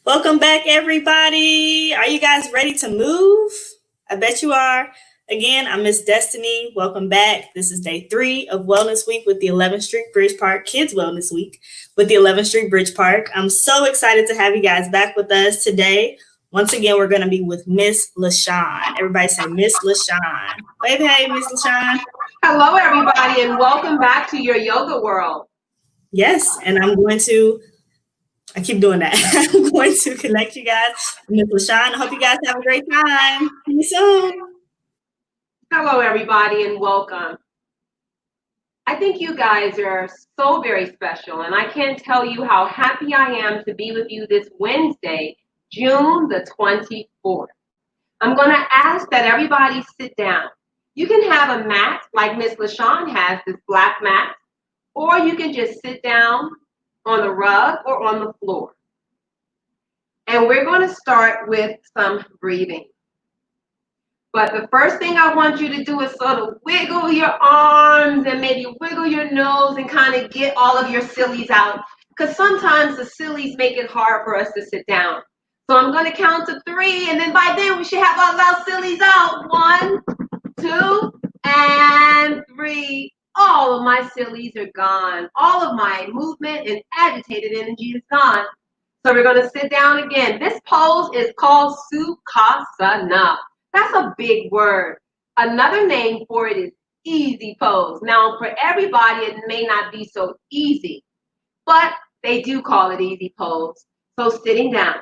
Welcome back, everybody. Are you guys ready to move? I bet you are. Again, I'm Miss Destiny. Welcome back. This is day 3 of Wellness Week with the 11th Street Bridge Park Kids Wellness Week with the 11th Street Bridge Park. I'm so excited to have you guys back with us today. Once again, we're going to be with Miss Lashone. Everybody say Miss Lashone. Wave, hey, Miss Lashone. Hello, everybody, and welcome back to your yoga world. Yes, and I keep doing that. I'm going to connect you guys with LaShawn. I hope you guys have a great time. See you soon. Hello, everybody, and welcome. I think you guys are so very special, and I can't tell you how happy I am to be with you this Wednesday, June the 24th. I'm going to ask that everybody sit down. You can have a mat like Miss LaShawn has, this black mat, or you can just sit down on the rug or on the floor. And we're going to start with some breathing. But the first thing I want you to do is sort of wiggle your arms and maybe wiggle your nose and kind of get all of your sillies out. Because sometimes the sillies make it hard for us to sit down. So I'm going to count to 3, and then by then we should have all our sillies out. 1, 2, and 3. All of my sillies are gone. All of my movement and agitated energy is gone. So we're going to sit down again. This pose is called Sukhasana. That's a big word. Another name for it is easy pose. Now, for everybody, it may not be so easy, but they do call it easy pose. So sitting down.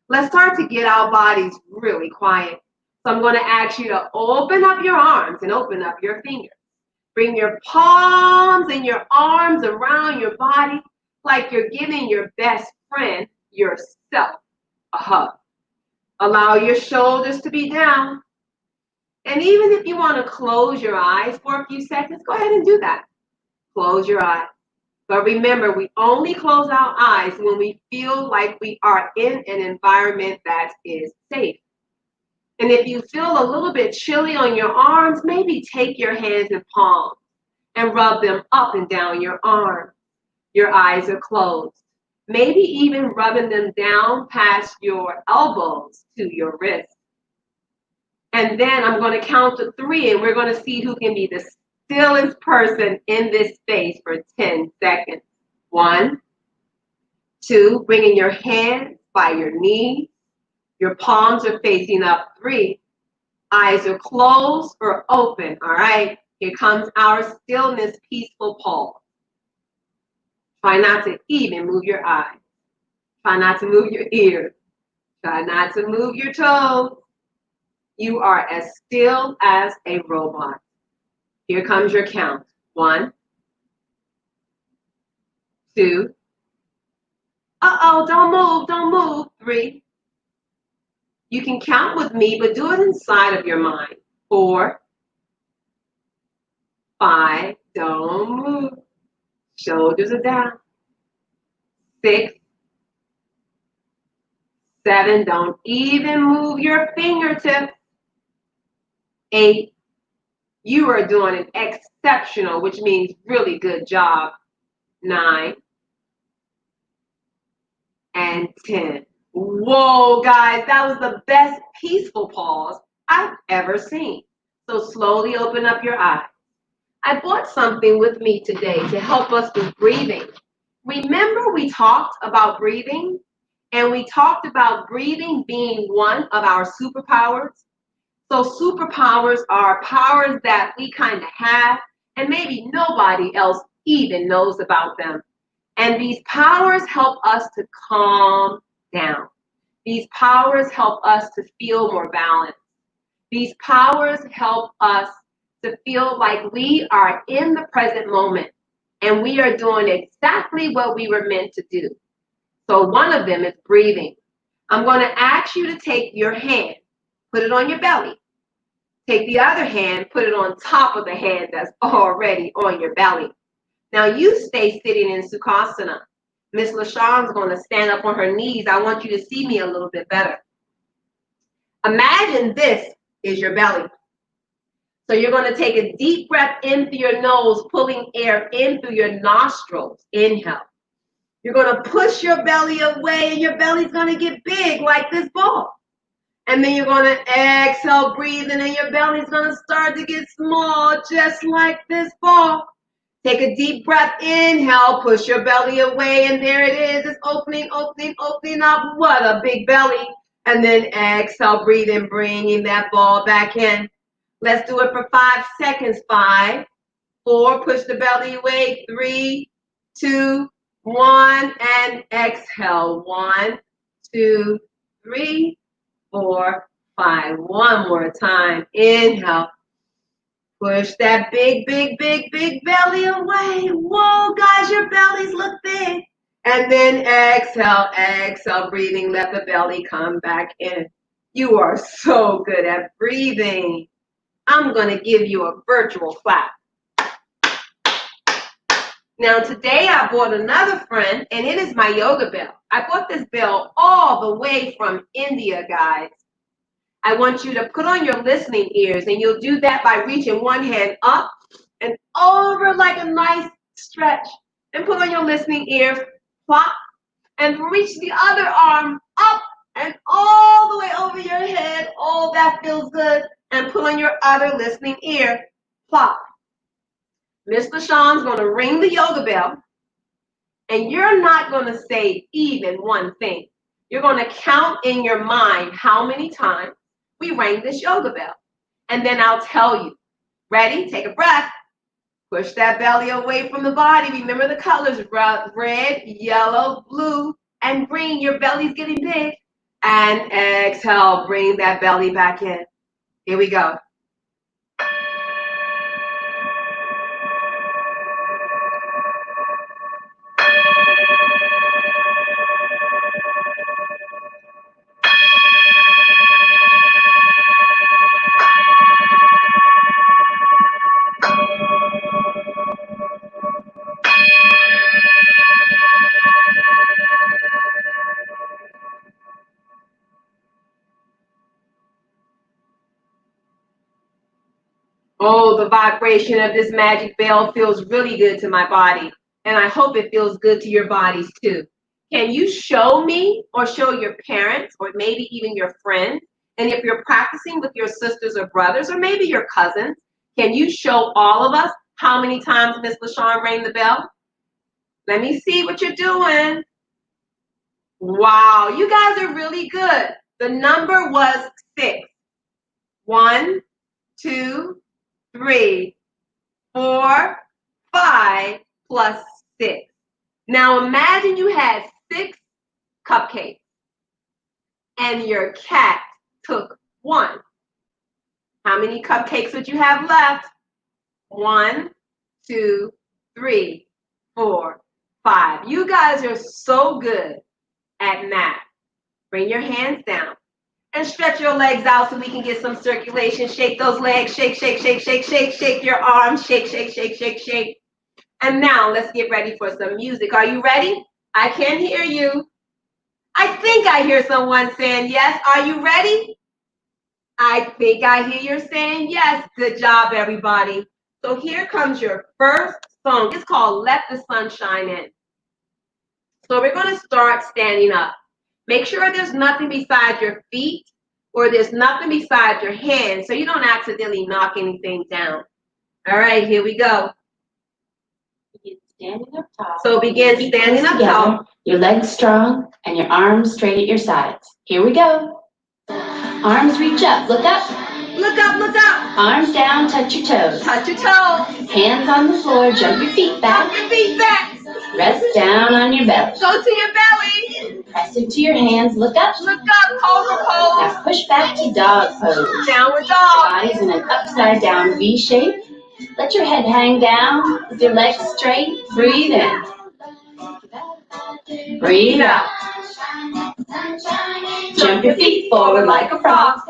Let's start to get our bodies really quiet. So I'm going to ask you to open up your arms and open up your fingers. Bring your palms and your arms around your body like you're giving your best friend, yourself, a hug. Allow your shoulders to be down. And even if you want to close your eyes for a few seconds, go ahead and do that. Close your eyes. But remember, we only close our eyes when we feel like we are in an environment that is safe. And if you feel a little bit chilly on your arms, maybe take your hands and palms and rub them up and down your arm. Your eyes are closed. Maybe even rubbing them down past your elbows to your wrists. And then I'm going to count to 3, and we're going to see who can be the stillest person in this space for 10 seconds. 1, 2, bringing your hands by your knees. Your palms are facing up. 3, eyes are closed or open. All right, here comes our stillness, peaceful pause. Try not to even move your eyes. Try not to move your ears. Try not to move your toes. You are as still as a robot. Here comes your count. 1, 2. Don't move. 3. You can count with me, but do it inside of your mind. 4, 5. Don't move. Shoulders are down. 6, 7. Don't even move your fingertips. 8. You are doing an exceptional, which means really good job. 9 and 10. Whoa, guys, that was the best peaceful pause I've ever seen. So slowly open up your eyes. I brought something with me today to help us with breathing. Remember we talked about breathing, and we talked about breathing being one of our superpowers. So superpowers are powers that we kind of have, and maybe nobody else even knows about them. And these powers help us to calm down. These powers help us to feel more balanced. These powers help us to feel like we are in the present moment and we are doing exactly what we were meant to do. So one of them is breathing. I'm going to ask you to take your hand, put it on your belly. Take the other hand, put it on top of the hand that's already on your belly. Now you stay sitting in Sukhasana. Miss LaShawn's going to stand up on her knees. I want you to see me a little bit better. Imagine this is your belly. So you're going to take a deep breath in through your nose, pulling air in through your nostrils. Inhale. You're going to push your belly away, and your belly's going to get big like this ball. And then you're going to exhale, breathe, and then your belly's going to start to get small, just like this ball. Take a deep breath, inhale, push your belly away, and there it is. It's opening, opening, opening up. What a big belly. And then exhale, breathe, and bringing that ball back in. Let's do it for 5 seconds. 5, 4, push the belly away. 3, 2, 1, and exhale. 1, 2, 3, 4, 5. One more time. Inhale. Push that big, big, big, big belly away. Whoa, guys, your bellies look big. And then exhale, exhale, breathing. Let the belly come back in. You are so good at breathing. I'm going to give you a virtual clap. Now, today I bought another friend, and it is my yoga bell. I bought this bell all the way from India, guys. I want you to put on your listening ears, and you'll do that by reaching one hand up and over like a nice stretch. And put on your listening ears, plop, and reach the other arm up and all the way over your head. Oh, that feels good. And put on your other listening ear, plop. Miss Lashone's going to ring the yoga bell, and you're not going to say even one thing. You're going to count in your mind how many times we rang this yoga bell. And then I'll tell you. Ready? Take a breath. Push that belly away from the body. Remember the colors, red, yellow, blue, and green. Your belly's getting big. And exhale, bring that belly back in. Here we go. Oh, the vibration of this magic bell feels really good to my body. And I hope it feels good to your bodies too. Can you show me or show your parents or maybe even your friends? And if you're practicing with your sisters or brothers or maybe your cousins, can you show all of us how many times Miss Lashone rang the bell? Let me see what you're doing. Wow, you guys are really good. The number was 6. 1, 2, 3, 4, 5 plus 6. Now imagine you had 6 cupcakes and your cat took 1. How many cupcakes would you have left? 1, 2, 3, 4, 5. You guys are so good at math. Bring your hands down. And stretch your legs out so we can get some circulation. Shake those legs. Shake, shake, shake, shake, shake, shake your arms. Shake, shake, shake, shake, shake. And now let's get ready for some music. Are you ready? I can't hear you. I think I hear someone saying yes. Are you ready? I think I hear you saying yes. Good job, everybody. So here comes your first song. It's called Let the Sun Shine In. So we're going to start standing up. Make sure there's nothing beside your feet or there's nothing beside your hands so you don't accidentally knock anything down. All right, here we go. Begin standing up tall. So begin standing up tall. Your legs strong and your arms straight at your sides. Here we go. Arms reach up, look up. Look up, look up. Arms down, touch your toes. Touch your toes. Hands on the floor, jump your feet back. Jump your feet back. Rest down on your belly. Go to your belly. Press into your hands, look up. Look up, cobra pose. Now push back to dog pose. Downward dog. Body's in an upside down V shape. Let your head hang down with your legs straight. Breathe in. Breathe out. Jump your feet forward like a frog.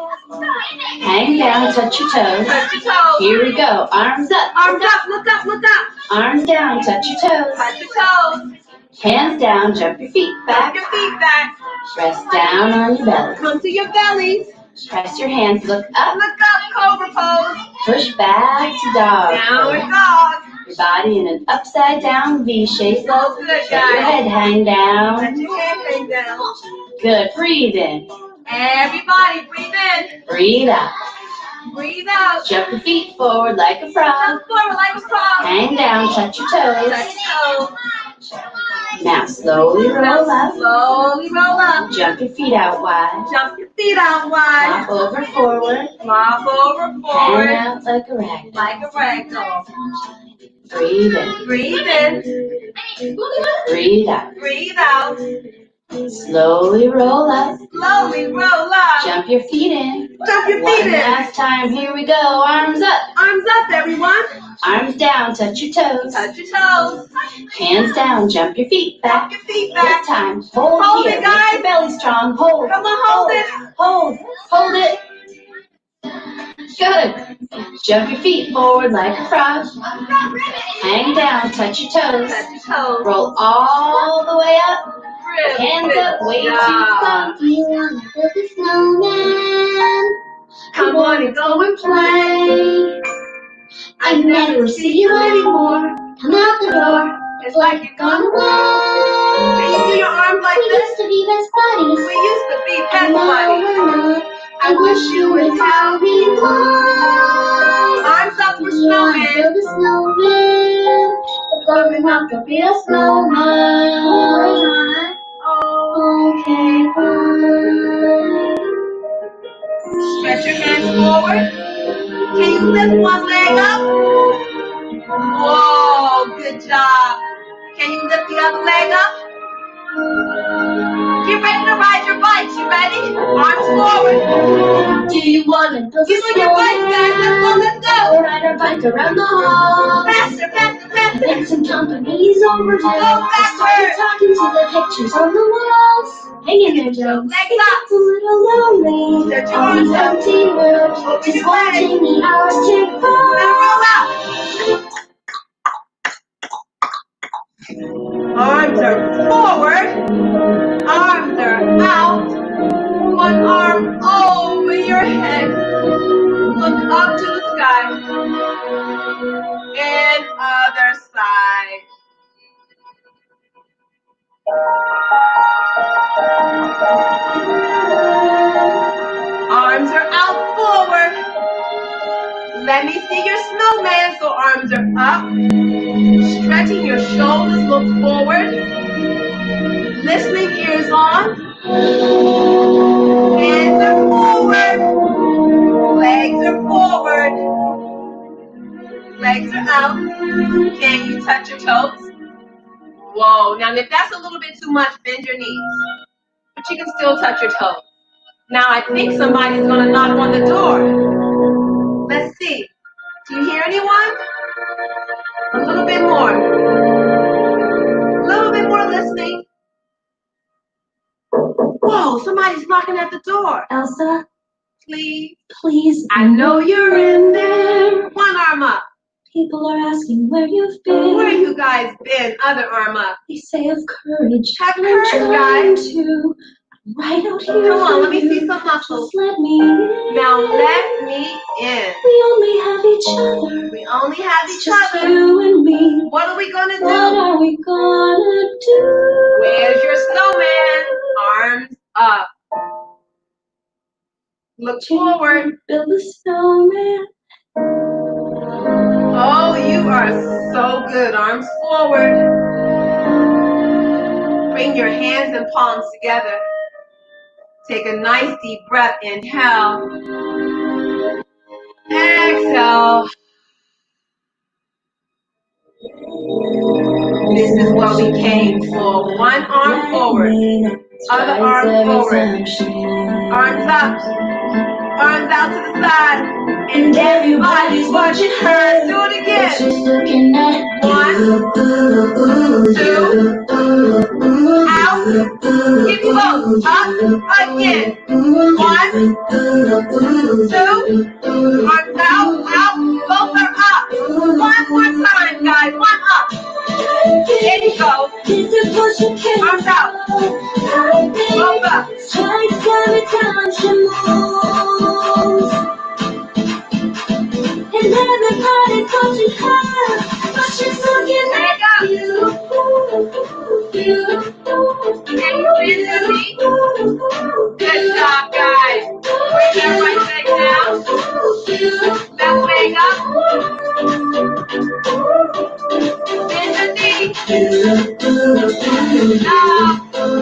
Hang down, touch your toes. Touch your toes. Here we go. Arms up. Arms up, look up, look up. Arms down, touch your toes. Touch your toes. Hands down, jump your feet back. Jump your feet back. Press down on your belly. Come to your belly. Press your hands, look up. Look up, cobra pose. Push back to dog. Downward dog. your body in an upside down V shape. So good, Let your guys. head hang down. Let your head hang down. Good. Breathe in. Everybody, breathe in. Breathe out. Breathe out. Jump your feet forward like a frog. Jump forward like a frog. Hang down. Touch your toes. Touch your toes. Now slowly roll up. Slowly roll up. Jump your feet out wide. Jump your feet out wide. Flop over forward. Flop over Hang forward. out like a rag. Like a rag doll. Breathe in. Breathe in. Breathe out. Breathe out. Slowly roll up. Slowly roll up. Jump your feet in. Jump your feet One in. last time. Here we go. Arms up. Arms up, everyone. Arms down. Touch your toes. Touch your toes. Hands down. Jump your feet back. Jump your feet This back. time. Hold Hold here. it, guys. Make your belly strong. Hold. Come on, hold it. Hold. Hold it. Good. Jump your feet forward like a frog. Hang down. Touch your toes. Touch your toes. Roll all the way up. Really Hands good up. Way too job. far. You wanna build a snowman? Come on and go and play. I never see you anymore. Come out the door. It's like you're gonna Gone away. Can you do your arms like We this? used to be best buddies. We used to be best And now buddies. we're not. I wish you would tell me why. Arms up for You wanna snowman. build a snowman? But we're not gonna be a snowman. Okay, bye. Stretch your hands forward. Can you lift one leg up? Whoa, good job. Can you lift the other leg up? Get ready to ride your bikes. You ready? Arms forward. Do you wanna build a Get on your bike, guys. Let's go, let's go. We'll ride our bike around the hall. Faster, faster, faster. And some companies overdue. Go backwards. Talking to the pictures on the walls. Hang in there, Joe. Legs up. It's a little lonely. Stretch your On arms the up. empty road. Open Just your watching the hours tick Now by. roll out. Arms are forward. Arms are out. One arm over your head. Look up to the sky. And other side. Arms are out forward. Let me see your snowman. So arms are up. Stretching your shoulders, look forward. Listening ears on. Hands are forward. Legs are forward. Legs are out. Can you touch your toes? Whoa. Now if that's a little bit too much, bend your knees. But you can still touch your toes. Now I think somebody's going to knock on the door. Let's see. Do you hear anyone? A little bit more. A little bit more listening. Whoa, somebody's knocking at the door. Elsa, Please. please. I know you're in there. One arm up. People are asking where you've been. Where you guys been? Other arm up. They say of courage. Have I'm courage, trying guys. to. I'm right out here. Come on, for let me you. see some muscles. Just let me in. Now let me in. We only have each other. We only have each Just other. you and me. What are we gonna What do? are we gonna do? Where's your snowman? Arms up. Look forward. Build a snowman. Oh, you are so good. Arms forward. Bring your hands and palms together. Take a nice deep breath. Inhale. Exhale. This is what we came for. One arm forward. Other arm forward. Arms up. Arms out to the side. And everybody's watching her. Do it again. Looking at 1, 2, out. Keep both up again. 1, 2, arms out, out. Both are up. One more time, guys. One up. There you go. Arms out. Both up. And everybody's watching her, but she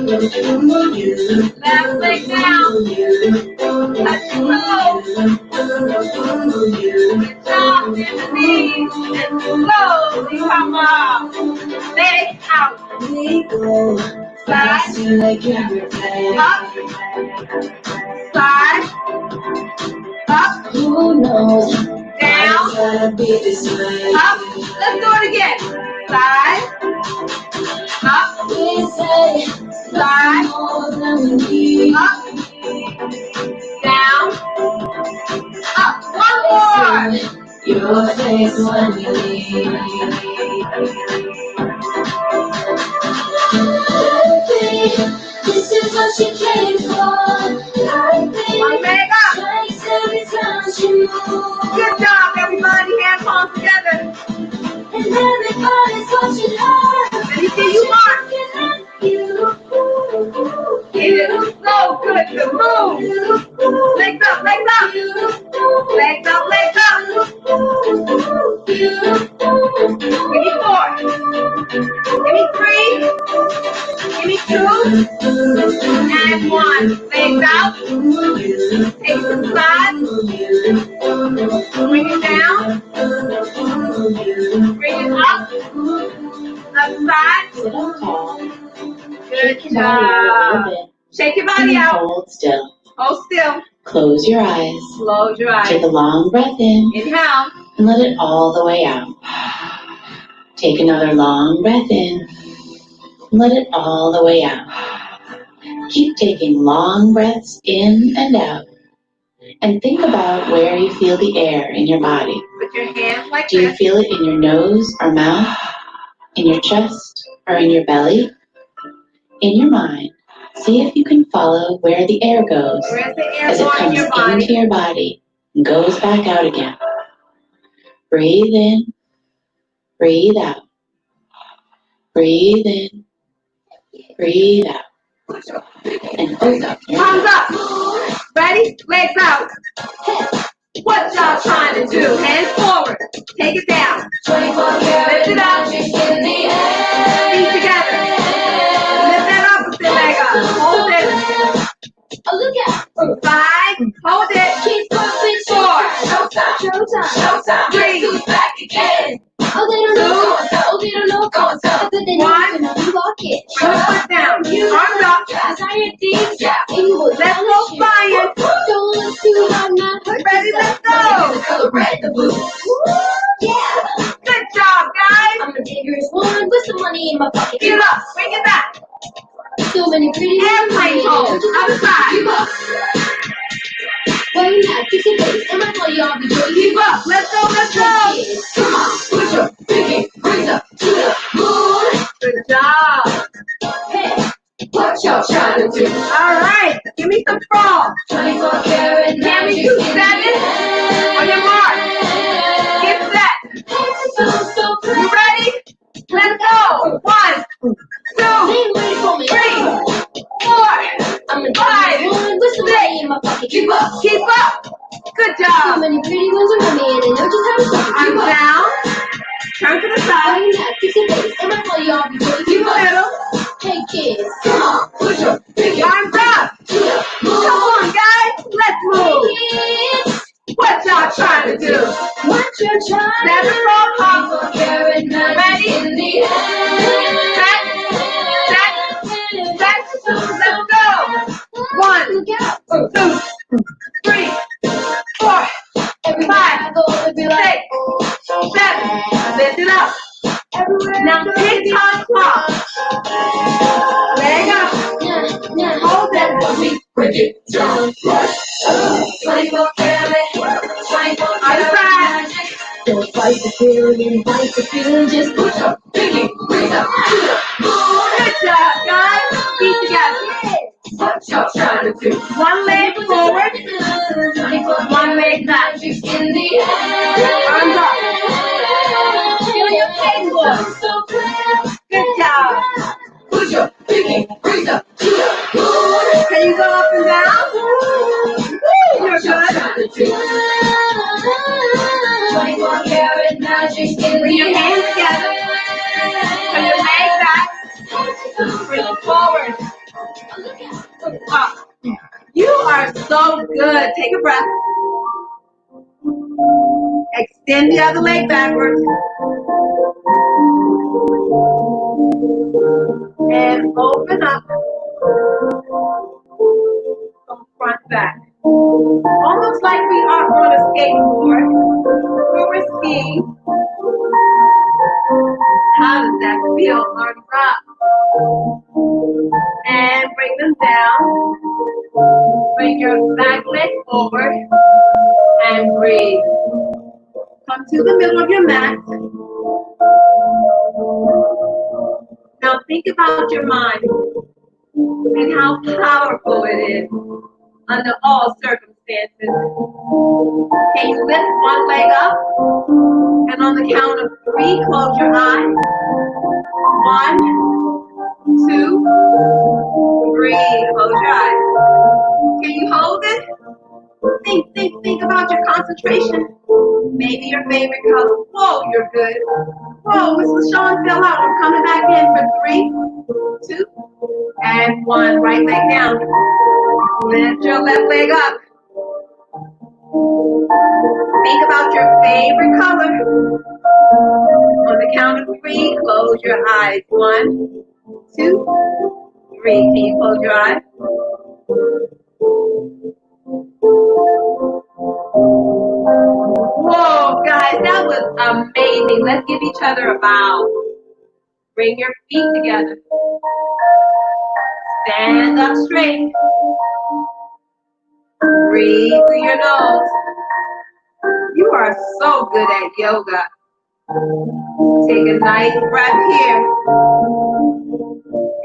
Left leg down. Touch your toes. Good job, bend the knees. And slowly come up. Leg out. Slide. Up. Slide. Up. Who knows? Down. Up. Let's do it again. Slide. Up. Slide. Up. Down. Up. One more. Your face when you leave. This is what she came for. One leg up. Every time she moves. Good job, everybody. Hand palms together. And everybody's watching her. Let me see you march. Get it slow, good to move. Legs up, legs up. Legs up, legs up. Give me 4. Give me 3. Give me 2. And 1. Legs out. Take some side. Bring it down. Bring it up. Up side. Good job. Shake your body out. Hold still. Hold still. Close your eyes. Close your eyes. Take a long breath in Inhale. and let it all the way out. Take another long breath in and let it all the way out. Keep taking long breaths in and out. And think about where you feel the air in your body. Put your hands like Do you this. feel it in your nose or mouth, in your chest or in your belly? In your mind, see if you can follow where the air goes Where's the air as it going in comes your body? into your body and goes back out again. Breathe in, breathe out. Breathe in, breathe out. And hold up. Thumbs up. Ready? Legs out. What y'all trying to do? Hands forward. Take it down. 24 Lift it up. in the air. Feet together. Lift that opposite leg up. Hold it. Oh, look out. 5. Hold it. Keep going. 4. Showtime. Showtime. Showtime. 3. Who's back again? Oh, they don't know. Oh, they don't know. But then they know you walk it. Put your foot down. Arms up. Desire things. Yeah. Let's go flying. Don't look too hard, not hurt. Ready? Let's go. The color red, the blue. Yeah. Good job, guys. I'm a dangerous one with some money in my pocket. Get up. Bring it back. So many pretty Airplane pose. Other side. Keep up. Why you not kissing face? Am I for y'all be doing? Keep up. Let's go. Let's go. Come on, put your pinky rings up to the moon. Good job. Hey, what y'all trying to do? All right. Give me some frogs. 24 karat Can we magic do in the 7? On your mark. Get set. So You ready? Let's go. 1, 2, ain't waiting for me. 3, 4. I'm a 5. one with some money in my pocket. Keep up. Keep up. Good So job. many pretty ones around me and they know just how to stop. Arms Keep up. down. Turn to the Why side. you not kissing face? Am I for y'all be doing? Keep Keep a up. little. Hey kids, come on, put your pinky Arms up. Come on, guys. Let's move. kids. What y'all trying to do? What you're trying 7 frog hops. 24 karat magic Ready? in the air. Set. Let's go. 1, Look out. 2, 3, 4, Everywhere 5, I go, they be like, 6, 7. Lift it up. everywhere. Now big top pop. Leg up. Nah. Hold it. Break it down right. 24 karat, 24 Other karat side. magic. Don't fight the feeling, fight the feeling. Just put your pinky rings up to the moon. Good job, guys. Feet together. What y'all trying to do? 1 leg forward. 1 leg back. In the air. Arms up. Feel your pegboard. So clear. Good job. Put your pinky rings up to the moon. Can you go up and down? Woo, you're good. 24 karat magic in Bring the your hands together. Turn your leg back. Bring it forward. You are so good. Take a breath. Extend the other leg backwards. And open up from front back. Almost like we are on a skateboard or we're skiing. How does that feel on top? And bring them down. Bring your back leg forward and breathe. Come to the middle of your mat. Now think about your mind and how powerful it is under all circumstances. Can you lift one leg up? And on the count of 3, close your eyes. 1, 2, 3. Close your eyes. Can you hold it? Think about your concentration. Maybe your favorite color. Whoa, you're good. Whoa, Miss Lashone fell out. I'm coming back in for 3, 2, and 1. Right leg down. Lift your left leg up. Think about your favorite color. On the count of 3, close your eyes. 1, 2, 3. Can you close your eyes? Whoa, guys, that was amazing. Let's give each other a bow. Bring your feet together. Stand up straight. Breathe through your nose. You are so good at yoga. Take a nice breath here.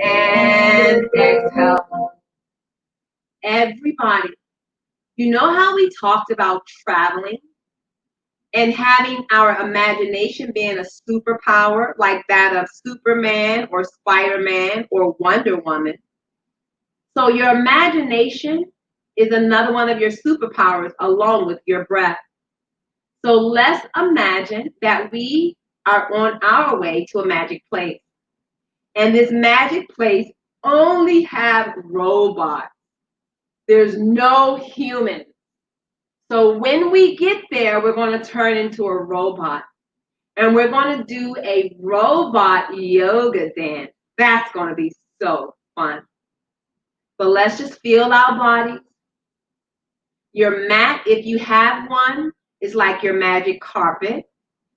And exhale. Everybody, you know how we talked about traveling and having our imagination being a superpower like that of Superman or Spider-Man or Wonder Woman? So your imagination is another one of your superpowers along with your breath. So let's imagine that we are on our way to a magic place. And this magic place only have robots. There's no humans. So when we get there, we're going to turn into a robot. And we're going to do a robot yoga dance. That's going to be so fun. But let's just feel our bodies. Your mat, if you have one, is like your magic carpet.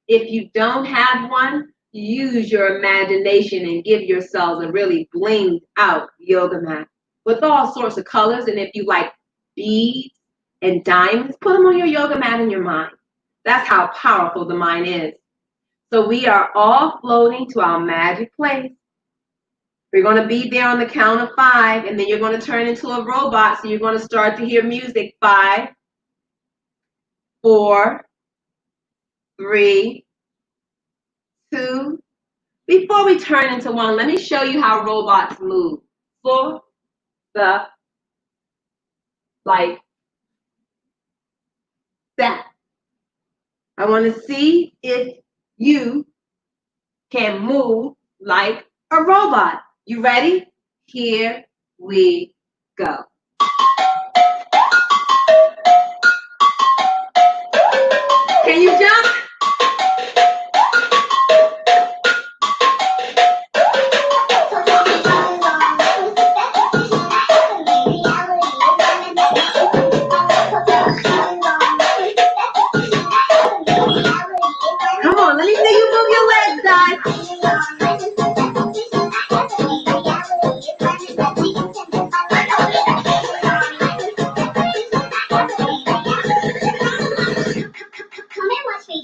If you don't have one, use your imagination and give yourselves a really blinged out yoga mat with all sorts of colors. And if you like beads and diamonds, put them on your yoga mat in your mind. That's how powerful the mind is. So we are all floating to our magic place. We're going to be there on the count of 5, and then you're going to turn into a robot. So you're going to start to hear music. 5, 4, 3, 2. Before we turn into 1, let me show you how robots move. For the like that. I want to see if you can move like a robot. You ready? Here we go. Can you jump? Come on, let me see you move your legs, guys. Come here, watch me.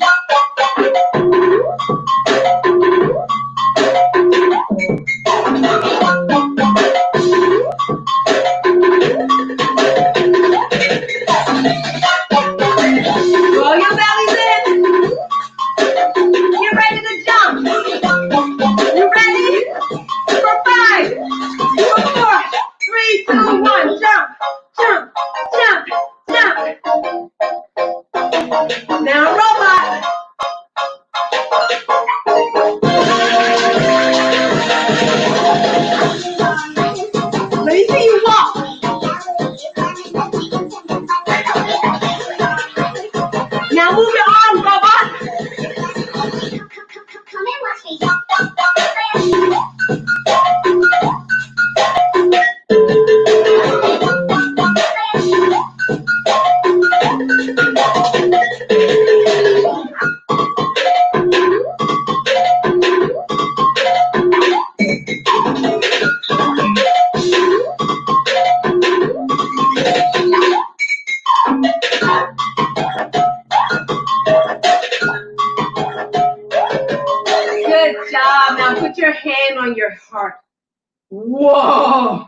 Whoa!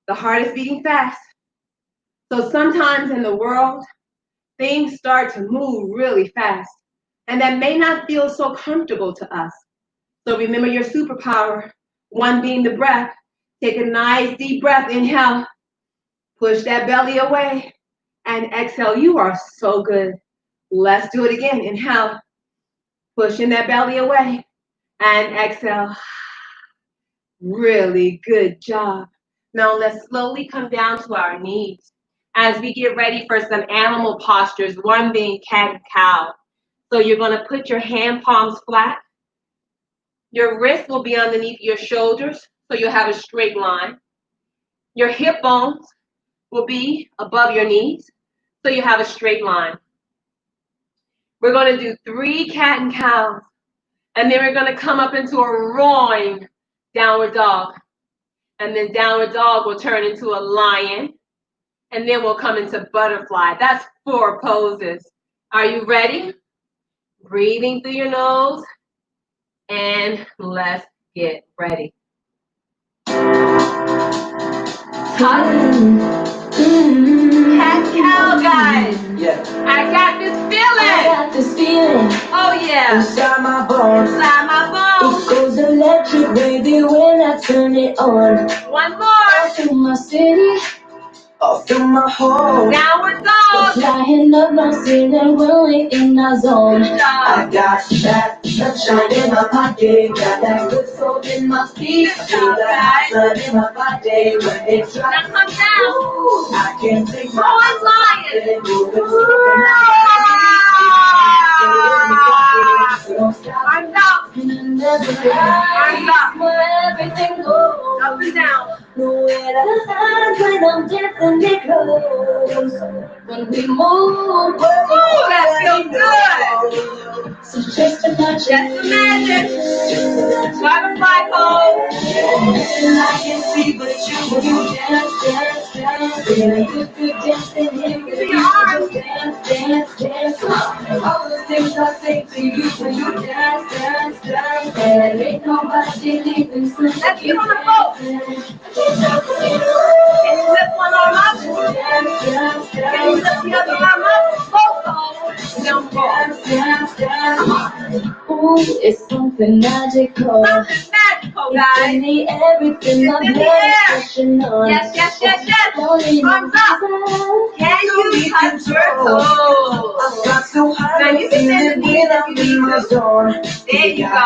The heart is beating fast. So sometimes in the world, things start to move really fast, and that may not feel so comfortable to us. So remember your superpower, one being the breath. Take a nice deep breath, inhale, push that belly away, and exhale. You are so good. Let's do it again. Inhale, pushing that belly away, and exhale. Really good job. Now let's slowly come down to our knees as we get ready for some animal postures, one being cat and cow. So you're going to put your hand palms flat. Your wrist will be underneath your shoulders, so you'll have a straight line. Your hip bones will be above your knees, so you have a straight line. We're going to do 3 cat and cows, and then we're going to come up into a roaring downward dog. And then downward dog will turn into a lion, and then we'll come into butterfly. That's 4 poses. Are you ready? Breathing through your nose, and let's get ready. Cat cow, guys. Yeah. I got this feeling. I got this feeling Oh yeah. inside my bones. Inside my bones. It goes electric, baby, when I turn it on. One more. All through my city, all through my home. Downward dog. Flying up no ceiling, rolling in our zone. Good job. I got that sunshine in my pocket, got that good soul in my feet. I feel that blood in my body when it drops. Now come down. Ooh, I can't take my Roll eyes off lion. it, moving so Arms out. Arms up. everything goes. Up and down. Nowhere to hide when I'm definitely close. When we move, Ooh, that feels good. so just imagine. Just imagine. Butterfly pose. I can see but you when you dance. Feeling good dancing here with you. Just dance. All the things I say to you when you dance. And ain't nobody leaving so Let's get on the boat. Can you lift one arm up? Can you lift the other arm up? Both. Down both. Ooh, it's something magical. Something magical, It's guys. in the everything my It's in the blood air. is pushing on. Yes. Only Arms up. Can you touch your toes? Now you can bend the knees if you need to. There you go.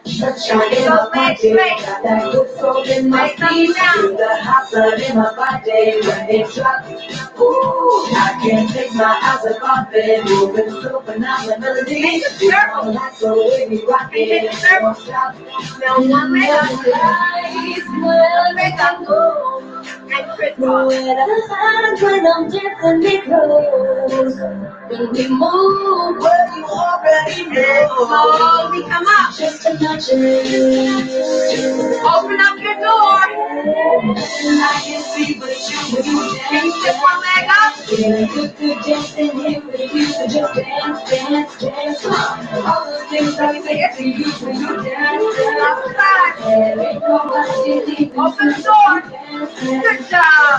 Sunshine in my pocket, got that good soul in my feet. Feel the hot blood in my body when it drops. Ooh, I can't take my eyes off it, moving so phenomenally. All like the way we rock it, don't stop. Now one leg up. One leg up. And crisscross. Nowhere to hide when I'm definitely close. When we move, where you already know. Slowly come up. Just imagine. Open up your door. I can see but you when you Can you dance. lift one leg up? Feeling good dancing here with you. So just dance. All the things I say to you when you dance. Outside. And ain't nobody leaving. Open the door. Good job.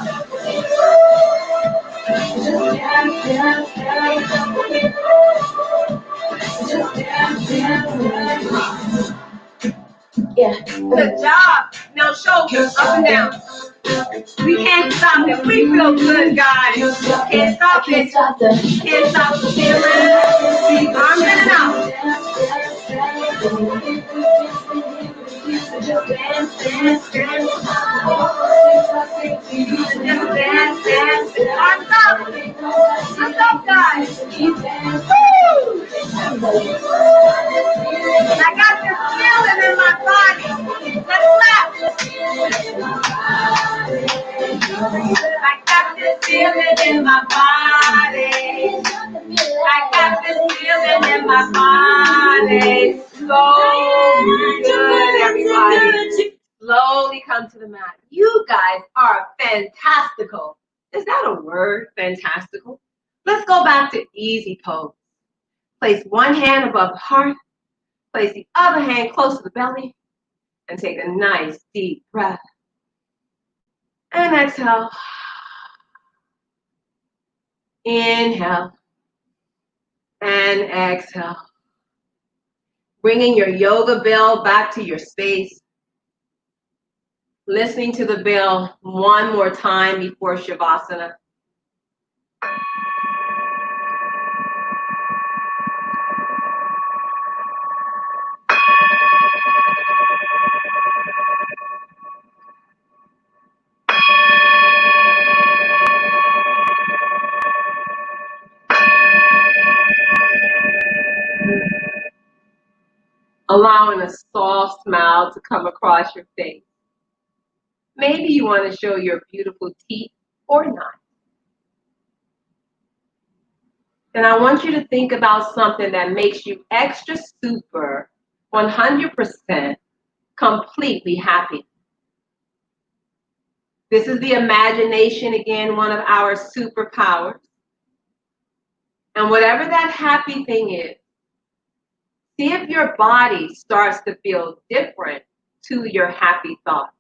Just dance. Yeah. Good job. Now shoulders up and down. We can't stop it. We feel good, guys. Can't stop it. Can't stop the feeling. Arms in and out. Just dance. Arms up. Arms up, guys. Woo! I got this feeling in my body. Let's clap. I got this feeling in my body. I got this feeling in my body. So good, everybody. Slowly come to the mat. You guys are fantastical. Is that a word? Fantastical? Let's go back to easy pose. Place one hand above the heart. Place the other hand close to the belly. And take a nice deep breath. And exhale. Inhale. And exhale. Bringing your yoga bell back to your space. Listening to the bell one more time before Shavasana. Allowing a soft smile to come across your face. Maybe you want to show your beautiful teeth or not. And I want you to think about something that makes you extra super, 100% completely happy. This is the imagination, again, one of our superpowers. And whatever that happy thing is, see if your body starts to feel different to your happy thought.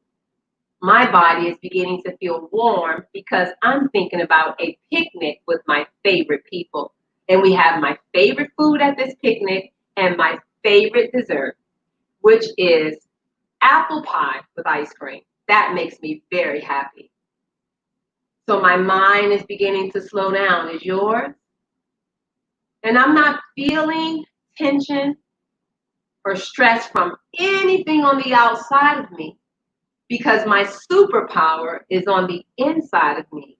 My body is beginning to feel warm because I'm thinking about a picnic with my favorite people. And we have my favorite food at this picnic and my favorite dessert, which is apple pie with ice cream. That makes me very happy. So my mind is beginning to slow down. Is yours? And I'm not feeling tension or stress from anything on the outside of me because my superpower is on the inside of me,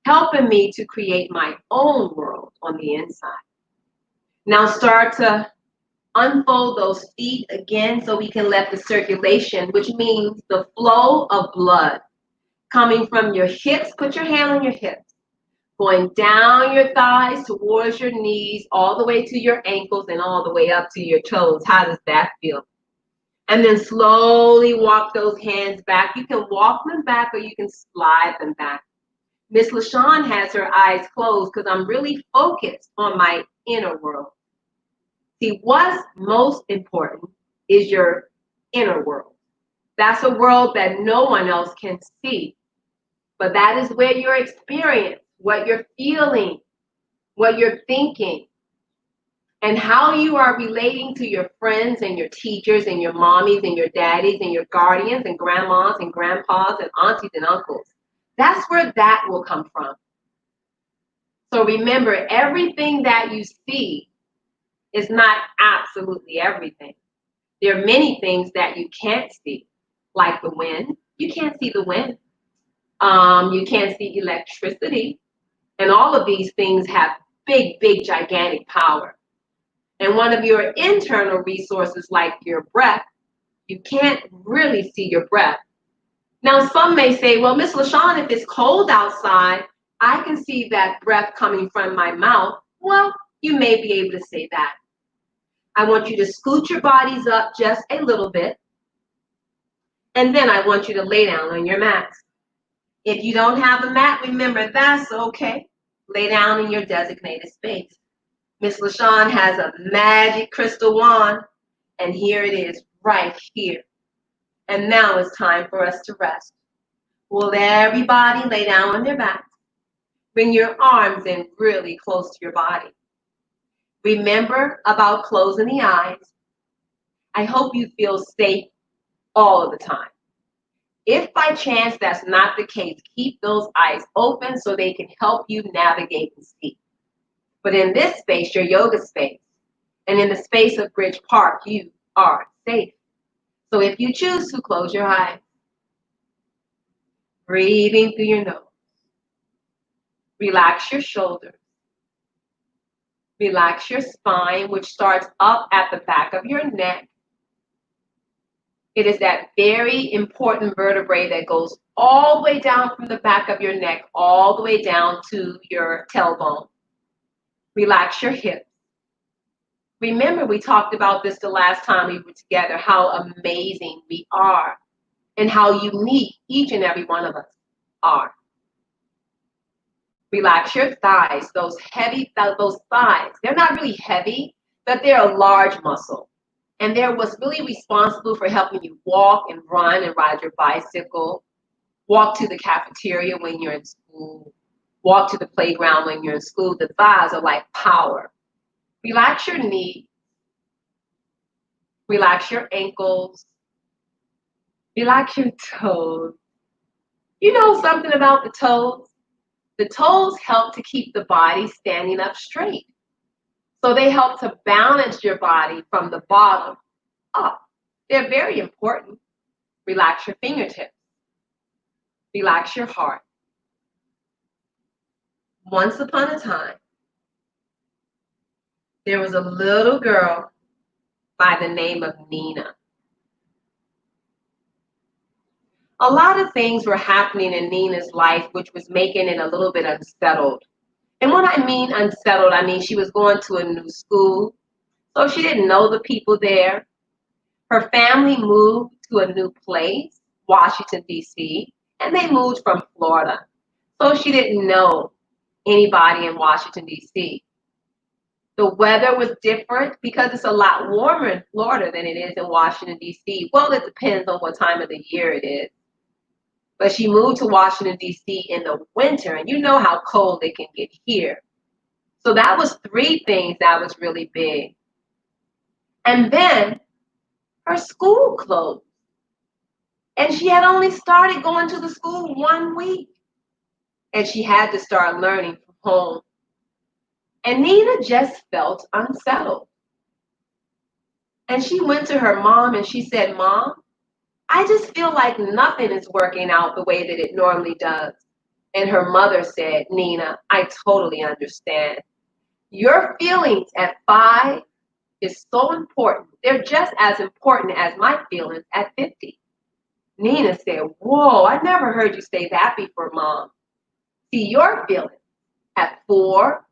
helping me to create my own world on the inside. Now start to unfold those feet again so we can let the circulation, which means the flow of blood coming from your hips. Put your hand on your hips, going down your thighs towards your knees, all the way to your ankles and all the way up to your toes. How does that feel? And then slowly walk those hands back. You can walk them back or you can slide them back. Miss Lashone has her eyes closed because I'm really focused on my inner world. See, what's most important is your inner world. That's a world that no one else can see. But that is where your experience, what you're feeling, what you're thinking, and how you are relating to your friends and your teachers and your mommies and your daddies and your guardians and grandmas and grandpas and aunties and uncles. That's where that will come from. So remember, everything that you see is not absolutely everything. There are many things that you can't see, like the wind. You can't see the wind. You can't see electricity. And all of these things have big, big, gigantic power. And one of your internal resources, like your breath, you can't really see your breath. Now, some may say, well, Miss Lashone, if it's cold outside, I can see that breath coming from my mouth. Well, you may be able to say that. I want you to scoot your bodies up just a little bit. And then I want you to lay down on your mats. If you don't have a mat, remember, that's okay. Lay down in your designated space. Miss Lashone has a magic crystal wand, and here it is, right here. And now it's time for us to rest. Will everybody lay down on their backs? Bring your arms in really close to your body. Remember about closing the eyes. I hope you feel safe all of the time. If by chance that's not the case, keep those eyes open so they can help you navigate and see. But in this space, your yoga space, and in the space of Bridge Park, you are safe. So if you choose to close your eyes, breathing through your nose, relax your shoulders, relax your spine, which starts up at the back of your neck. It is that very important vertebrae that goes all the way down from the back of your neck, all the way down to your tailbone. Relax your hips. Remember, we talked about this the last time we were together, how amazing we are and how unique each and every one of us are. Relax your thighs, those thighs. They're not really heavy, but they're a large muscle. And there was really responsible for helping you walk and run and ride your bicycle, walk to the cafeteria when you're in school, walk to the playground when you're in school. The thighs are like power. Relax your knees, relax your ankles, relax your toes. You know something about the toes? The toes help to keep the body standing up straight. So they help to balance your body from the bottom up. They're very important. Relax your fingertips. Relax your heart. Once upon a time, there was a little girl by the name of Nina. A lot of things were happening in Nina's life, which was making it a little bit unsettled. And when I mean unsettled, I mean she was going to a new school, so she didn't know the people there. Her family moved to a new place, Washington, D.C., and they moved from Florida. So she didn't know anybody in Washington, D.C. The weather was different because it's a lot warmer in Florida than it is in Washington, D.C. Well, it depends on what time of the year it is. But she moved to Washington, D.C. in the winter, and you know how cold it can get here. So that was 3 things that was really big. And then her school closed. And she had only started going to the school 1 week. And she had to start learning from home. And Nina just felt unsettled. And she went to her mom and she said, "Mom, I just feel like nothing is working out the way that it normally does." And her mother said, "Nina, I totally understand. Your feelings at 5 is so important. They're just as important as my feelings at 50. Nina said, "Whoa, I never heard you say that before, Mom. See, your feelings at 4,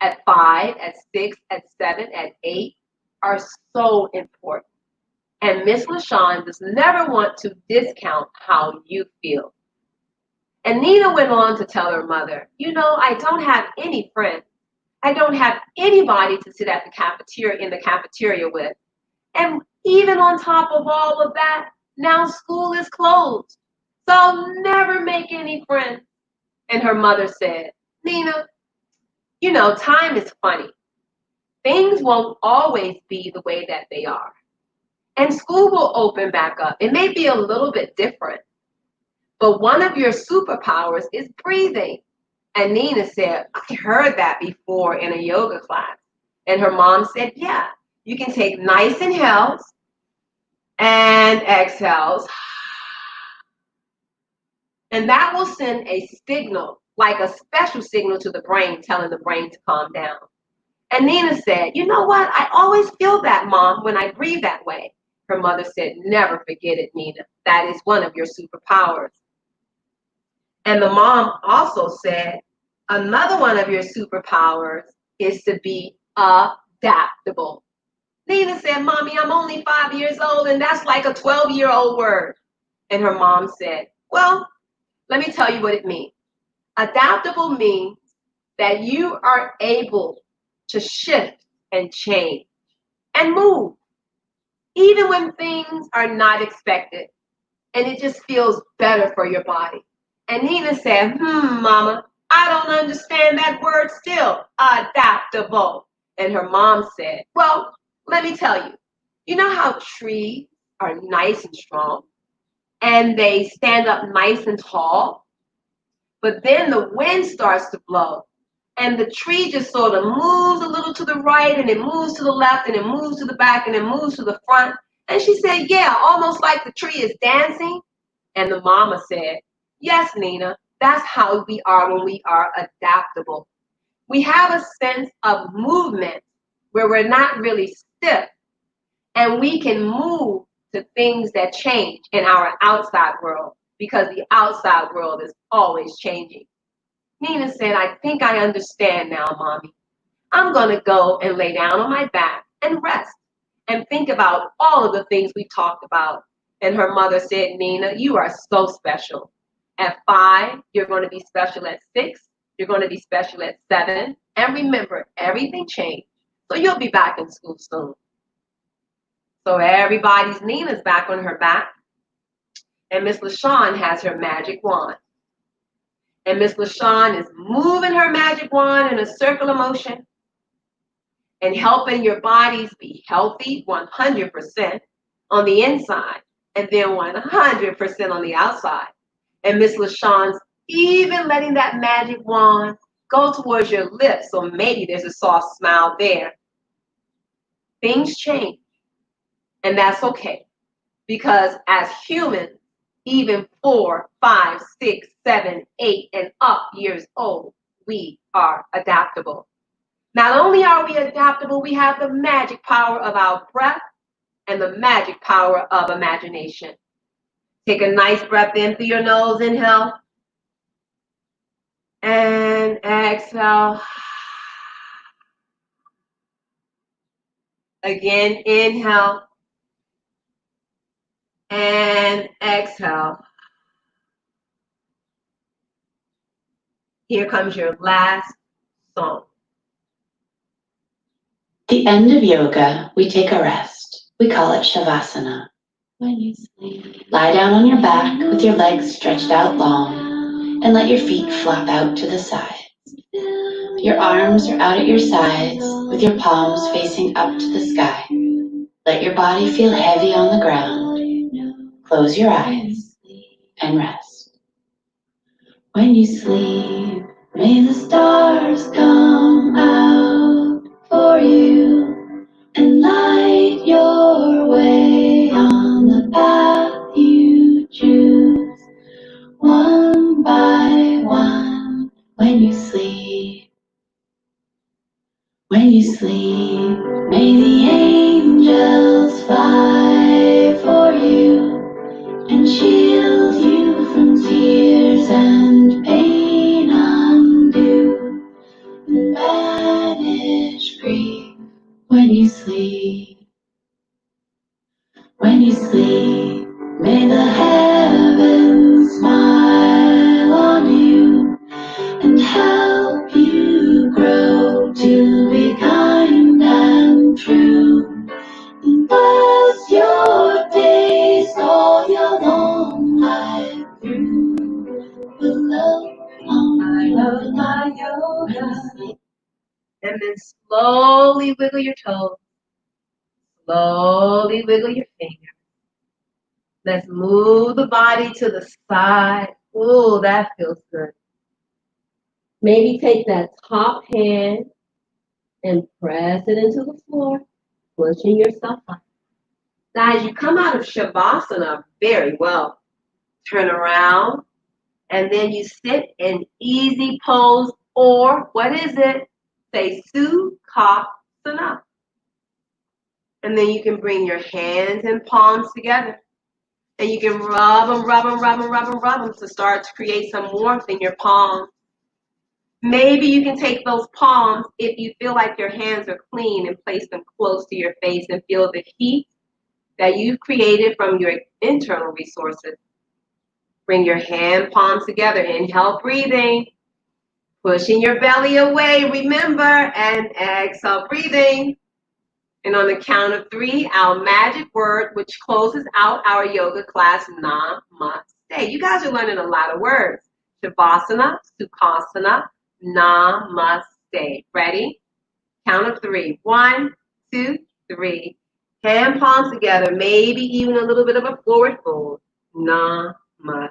at 5, at 6, at 7, at 8 are so important. And Miss Lashone does never want to discount how you feel." And Nina went on to tell her mother, "You know, I don't have any friends. I don't have anybody to sit at the cafeteria in the cafeteria with. And even on top of all of that, now school is closed. So I'll never make any friends." And her mother said, "Nina, you know, time is funny. Things won't always be the way that they are. And school will open back up. It may be a little bit different. But one of your superpowers is breathing." And Nina said, "I heard that before in a yoga class." And her mom said, "Yeah, you can take nice inhales and exhales. And that will send a signal, like a special signal to the brain, telling the brain to calm down." And Nina said, "You know what? I always feel that, Mom, when I breathe that way." Her mother said, "Never forget it, Nina. That is one of your superpowers." And the mom also said, "Another one of your superpowers is to be adaptable." Nina said, "Mommy, I'm only 5 years old, and that's like a 12-year-old word." And her mom said, "Well, let me tell you what it means. Adaptable means that you are able to shift and change and move, even when things are not expected, and it just feels better for your body." And Nina said, "Mama, I don't understand that word still, adaptable." And her mom said, "Well, let me tell you. You know how trees are nice and strong, and they stand up nice and tall, but then the wind starts to blow, and the tree just sort of moves a little to the right, and it moves to the left, and it moves to the back, and it moves to the front." And she said, "Yeah, almost like the tree is dancing." And the mama said, "Yes, Nina, that's how we are when we are adaptable. We have a sense of movement where we're not really stiff, and we can move to things that change in our outside world because the outside world is always changing." Nina said, "I think I understand now, Mommy. I'm going to go and lay down on my back and rest and think about all of the things we talked about." And her mother said, "Nina, you are so special. At 5, you're going to be special at 6. You're going to be special at 7. And remember, everything changed. So you'll be back in school soon." So everybody's Nina's back on her back. And Miss Lashone has her magic wand. And Miss Lashone is moving her magic wand in a circular motion and helping your bodies be healthy 100% on the inside and then 100% on the outside. And Miss Lashone's even letting that magic wand go towards your lips, so maybe there's a soft smile there. Things change, and that's okay, because as humans, even 4, 5, 6, 7, 8, and up years old, we are adaptable. Not only are we adaptable, we have the magic power of our breath and the magic power of imagination. Take a nice breath in through your nose, inhale, and exhale. Again, inhale and exhale. Here comes your last song. At the end of yoga, we take a rest. We call it Shavasana. When you sleep, lie down on your back with your legs stretched out long and let your feet flop out to the sides. Your arms are out at your sides with your palms facing up to the sky. Let your body feel heavy on the ground. Close your eyes and rest. When you sleep, may the stars come out for you and light your way on the path you choose. One by one, when you sleep. When you sleep, may the angels fly for you and shield you from tears and pain undo and banish grief when you sleep. When you sleep, may the heavens smile on you and help you grow to be kind and true. And bless your days all your long life through. With love on my yoga. And then slowly wiggle your toes. Slowly wiggle your fingers. Let's move the body to the side. Ooh, that feels good. Maybe take that top hand and press it into the floor, pushing yourself up. Now, as you come out of Shavasana very well, turn around, and then you sit in easy pose, or what is it? Say Sukhasana. And then you can bring your hands and palms together. And you can rub them to start to create some warmth in your palms. Maybe you can take those palms, if you feel like your hands are clean, and place them close to your face and feel the heat that you've created from your internal resources. Bring your hand palms together. Inhale, breathing. Pushing your belly away, remember, and exhale, breathing. And on the count of 3, our magic word, which closes out our yoga class, Namaste. You guys are learning a lot of words. Shavasana, Sukhasana, Namaste. Ready? Count of 3. 1, 2, 3. Hand palms together, maybe even a little bit of a forward fold. Namaste.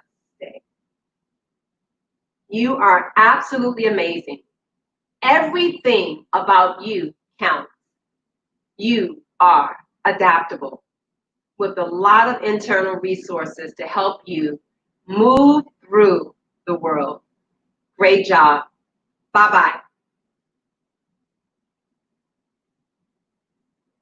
You are absolutely amazing. Everything about you counts. You are adaptable with a lot of internal resources to help you move through the world. Great job. Bye-bye.